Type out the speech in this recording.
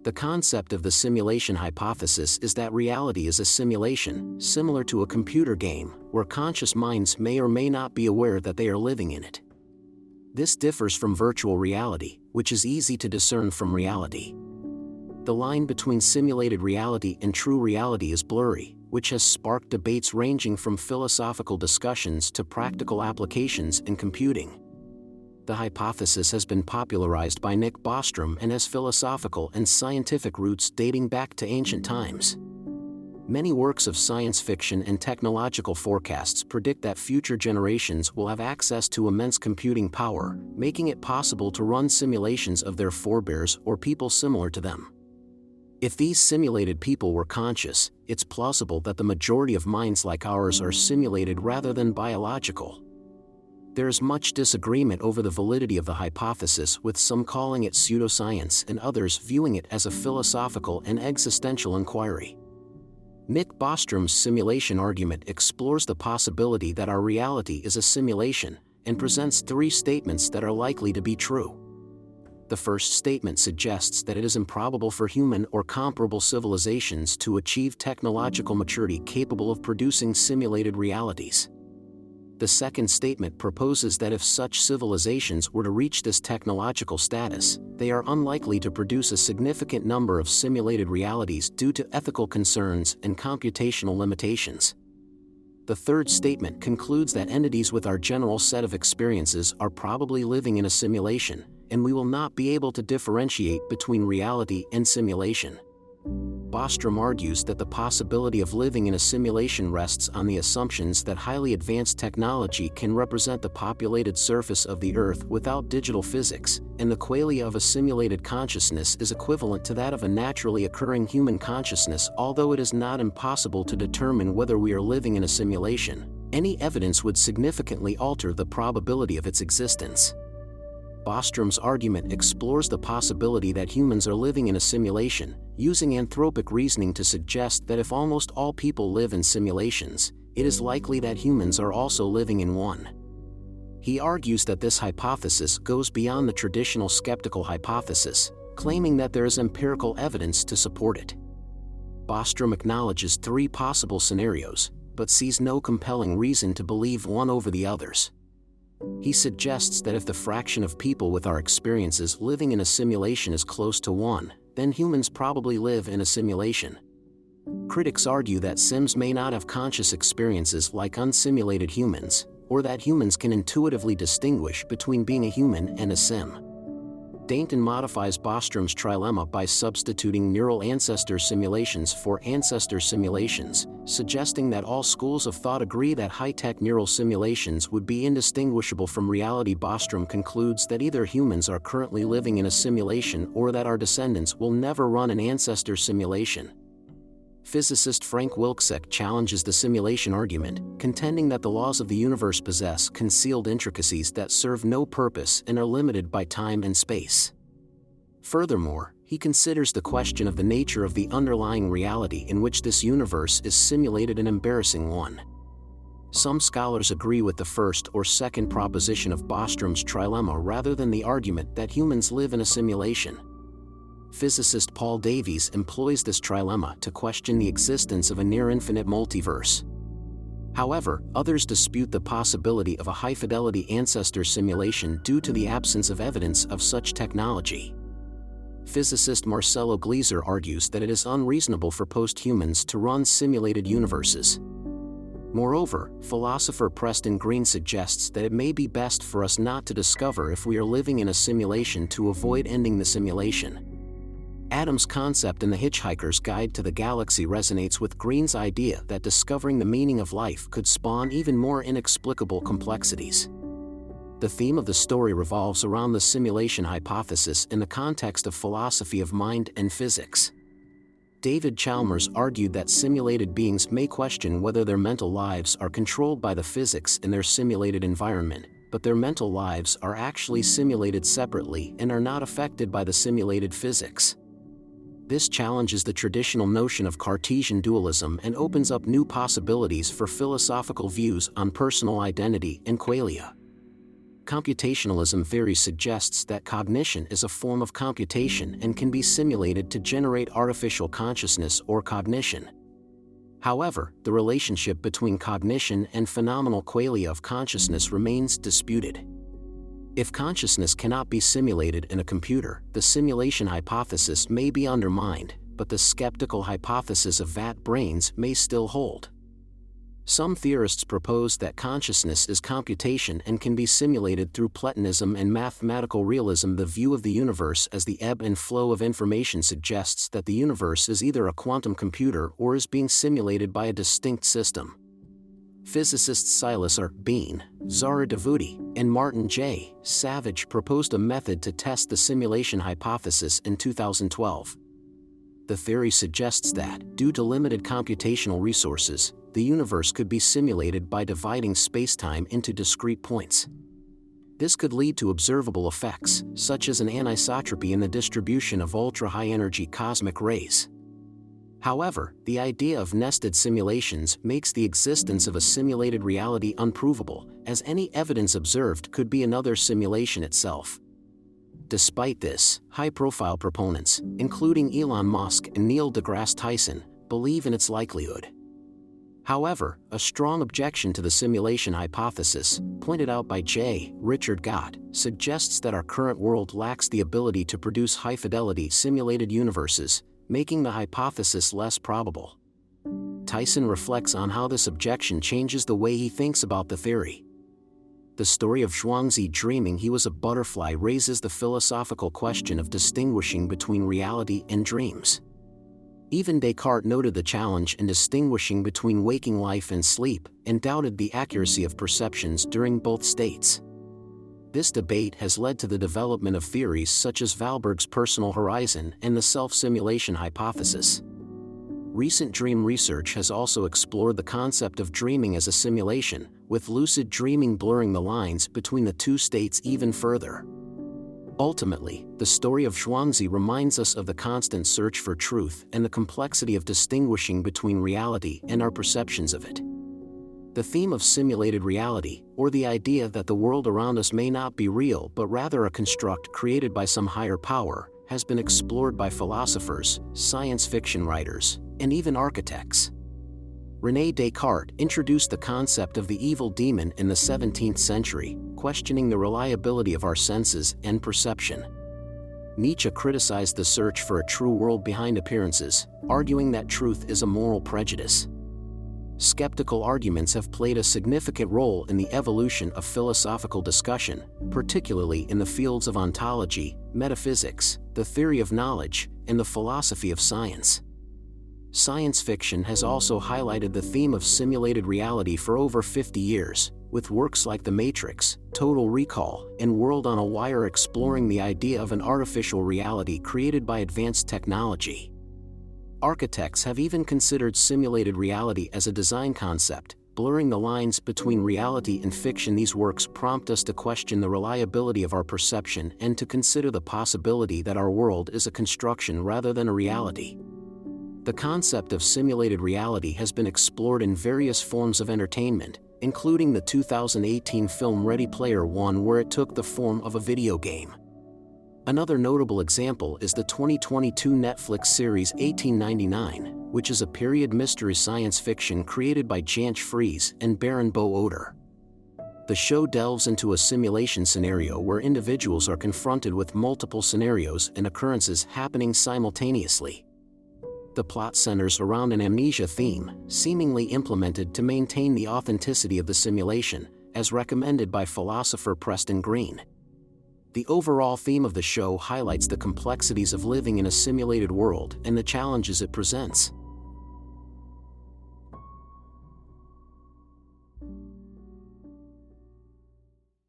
The concept of the simulation hypothesis is that reality is a simulation, similar to a computer game, where conscious minds may or may not be aware that they are living in it. This differs from virtual reality, which is easy to discern from reality. The line between simulated reality and true reality is blurry, which has sparked debates ranging from philosophical discussions to practical applications in computing. The hypothesis has been popularized by Nick Bostrom and has philosophical and scientific roots dating back to ancient times. Many works of science fiction and technological forecasts predict that future generations will have access to immense computing power, making it possible to run simulations of their forebears or people similar to them. If these simulated people were conscious, it's plausible that the majority of minds like ours are simulated rather than biological. There is much disagreement over the validity of the hypothesis, with some calling it pseudoscience and others viewing it as a philosophical and existential inquiry. Nick Bostrom's simulation argument explores the possibility that our reality is a simulation, and presents three statements that are likely to be true. The first statement suggests that it is improbable for human or comparable civilizations to achieve technological maturity capable of producing simulated realities. The second statement proposes that if such civilizations were to reach this technological status, they are unlikely to produce a significant number of simulated realities due to ethical concerns and computational limitations. The third statement concludes that entities with our general set of experiences are probably living in a simulation, and we will not be able to differentiate between reality and simulation. Bostrom argues that the possibility of living in a simulation rests on the assumptions that highly advanced technology can represent the populated surface of the Earth without digital physics, and the qualia of a simulated consciousness is equivalent to that of a naturally occurring human consciousness. Although it is not impossible to determine whether we are living in a simulation, any evidence would significantly alter the probability of its existence. Bostrom's argument explores the possibility that humans are living in a simulation, using anthropic reasoning to suggest that if almost all people live in simulations, it is likely that humans are also living in one. He argues that this hypothesis goes beyond the traditional skeptical hypothesis, claiming that there is empirical evidence to support it. Bostrom acknowledges three possible scenarios, but sees no compelling reason to believe one over the others. He suggests that if the fraction of people with our experiences living in a simulation is close to 1, then humans probably live in a simulation. Critics argue that sims may not have conscious experiences like unsimulated humans, or that humans can intuitively distinguish between being a human and a sim. Dainton modifies Bostrom's trilemma by substituting neural ancestor simulations for ancestor simulations, suggesting that all schools of thought agree that high-tech neural simulations would be indistinguishable from reality. Bostrom concludes that either humans are currently living in a simulation or that our descendants will never run an ancestor simulation. Physicist Frank Wilczek challenges the simulation argument, contending that the laws of the universe possess concealed intricacies that serve no purpose and are limited by time and space. Furthermore, he considers the question of the nature of the underlying reality in which this universe is simulated an embarrassing one. Some scholars agree with the first or second proposition of Bostrom's trilemma rather than the argument that humans live in a simulation. Physicist Paul Davies employs this trilemma to question the existence of a near-infinite multiverse. However, others dispute the possibility of a high-fidelity ancestor simulation due to the absence of evidence of such technology. Physicist Marcelo Gleiser argues that it is unreasonable for post-humans to run simulated universes. Moreover, philosopher Preston Green suggests that it may be best for us not to discover if we are living in a simulation to avoid ending the simulation. Adam's concept in The Hitchhiker's Guide to the Galaxy resonates with Green's idea that discovering the meaning of life could spawn even more inexplicable complexities. The theme of the story revolves around the simulation hypothesis in the context of philosophy of mind and physics. David Chalmers argued that simulated beings may question whether their mental lives are controlled by the physics in their simulated environment, but their mental lives are actually simulated separately and are not affected by the simulated physics. This challenges the traditional notion of Cartesian dualism and opens up new possibilities for philosophical views on personal identity and qualia. computationalism theory suggests that cognition is a form of computation and can be simulated to generate artificial consciousness or cognition. However, the relationship between cognition and phenomenal qualia of consciousness remains disputed. If consciousness cannot be simulated in a computer, the simulation hypothesis may be undermined, but the skeptical hypothesis of vat brains may still hold. Some theorists propose that consciousness is computation and can be simulated through Platonism and mathematical realism. The view of the universe as the ebb and flow of information suggests that the universe is either a quantum computer or is being simulated by a distinct system. Physicists Silas R. Bean, Zara Davuti, and Martin J. Savage proposed a method to test the simulation hypothesis in 2012. The theory suggests that, due to limited computational resources, the universe could be simulated by dividing spacetime into discrete points. This could lead to observable effects, such as an anisotropy in the distribution of ultra-high-energy cosmic rays. However, the idea of nested simulations makes the existence of a simulated reality unprovable, as any evidence observed could be another simulation itself. Despite this, high-profile proponents, including Elon Musk and Neil deGrasse Tyson, believe in its likelihood. However, a strong objection to the simulation hypothesis, pointed out by J. Richard Gott, suggests that our current world lacks the ability to produce high-fidelity simulated universes, making the hypothesis less probable. Tyson reflects on how this objection changes the way he thinks about the theory. The story of Zhuangzi dreaming he was a butterfly raises the philosophical question of distinguishing between reality and dreams. Even Descartes noted the challenge in distinguishing between waking life and sleep, and doubted the accuracy of perceptions during both states. This debate has led to the development of theories such as Wahlberg's personal horizon and the self-simulation hypothesis. Recent dream research has also explored the concept of dreaming as a simulation, with lucid dreaming blurring the lines between the two states even further. Ultimately, the story of Zhuangzi reminds us of the constant search for truth and the complexity of distinguishing between reality and our perceptions of it. The theme of simulated reality, or the idea that the world around us may not be real but rather a construct created by some higher power, has been explored by philosophers, science fiction writers, and even architects. René Descartes introduced the concept of the evil demon in the 17th century, questioning the reliability of our senses and perception. Nietzsche criticized the search for a true world behind appearances, arguing that truth is a moral prejudice. Skeptical arguments have played a significant role in the evolution of philosophical discussion, particularly in the fields of ontology, metaphysics, the theory of knowledge, and the philosophy of science. Science fiction has also highlighted the theme of simulated reality for over 50 years, with works like The Matrix, Total Recall, and World on a Wire exploring the idea of an artificial reality created by advanced technology. Architects have even considered simulated reality as a design concept, blurring the lines between reality and fiction. These works prompt us to question the reliability of our perception and to consider the possibility that our world is a construction rather than a reality. The concept of simulated reality has been explored in various forms of entertainment, including the 2018 film Ready Player One, where it took the form of a video game. Another notable example is the 2022 Netflix series 1899, which is a period mystery science fiction created by Jansch Fries and Baron Bo Oder. The show delves into a simulation scenario where individuals are confronted with multiple scenarios and occurrences happening simultaneously. The plot centers around an amnesia theme, seemingly implemented to maintain the authenticity of the simulation, as recommended by philosopher Preston Green. The overall theme of the show highlights the complexities of living in a simulated world and the challenges it presents.